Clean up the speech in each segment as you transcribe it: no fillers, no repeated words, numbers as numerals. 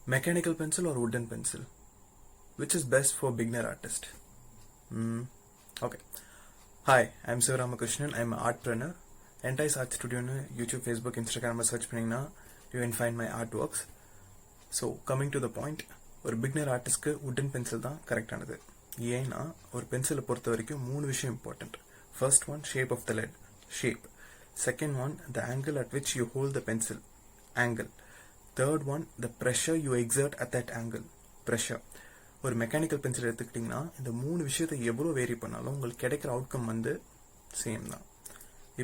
Mechanical pencil or wooden pencil? Which is best for beginner artist? Okay. Hi, I'm Sivaramakrishnan. I'm an artpreneur. Entice Art Studio on YouTube, Facebook, Instagram search பண்ணீங்கன்னா you can find my artworks. So coming to the point, ஒரு beginner artistக்கு wooden pencil தான் கரெக்டானது. ஏன்னா ஒரு பென்சிலை பொறுத்த வரைக்கும் மூணு விஷயம் important. First one, shape of the lead, shape. Second one, the angle at which you hold the pencil, angle. Third one, the pressure you exert at that angle, pressure. ஒரு mechanical pencil எடுத்துக்கிட்டிங்கன்னா இந்த மூணு விஷயத்தை எவ்வளோ vary பண்ணாலும் உங்களுக்கு கிடைக்கிற outcome வந்து சேம் தான்.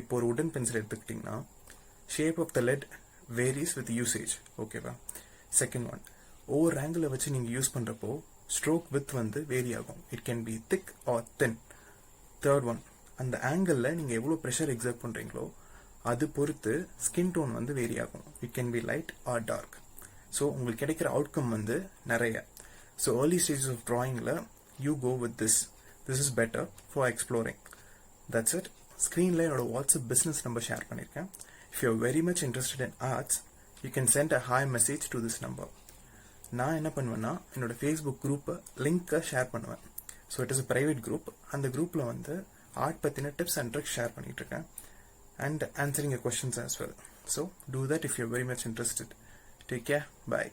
இப்போ ஒரு உடன் பென்சில் எடுத்துக்கிட்டிங்கன்னா shape of the lead varies with usage, ஓகேவா. செகண்ட் ஒன், ஒவ்வொரு ஆங்கிளை வச்சு நீங்கள் யூஸ் பண்ணுறப்போ ஸ்ட்ரோக் வித் வந்து வேரி ஆகும். It can be thick or thin. Third one, அந்த ஆங்கிளில் நீங்கள் எவ்வளோ ப்ரெஷர் எக்ஸர்ட் பண்ணுறீங்களோ அது பொறுத்து ஸ்கின் டோன் வந்து வேரி ஆகும். It can be light or dark. So உங்களுக்கு கிடைக்கிற அவுட்கம் வந்து நிறைய. ஸோ ஏர்லி ஸ்டேஜஸ் ஆஃப் ட்ராயிங்கில் you go with this is better for exploring. That's it. ஸ்க்ரீனில் என்னோட வாட்ஸ்அப் பிஸ்னஸ் நம்பர் ஷேர் பண்ணியிருக்கேன். If you are very much interested in arts you can send a hi message to this number. நான் என்ன பண்ணுவேன்னா என்னோட Facebook குரூப்பை லிங்க்கை share பண்ணுவேன். So it is a private group. அந்த குரூப்பில் வந்து ஆர்ட் பற்றின டிப்ஸ் அண்ட் ட்ரிக்ஸ் ஷேர் பண்ணிட்டு இருக்கேன் and answering your questions as well. So do that if you're very much interested. Take care. Bye.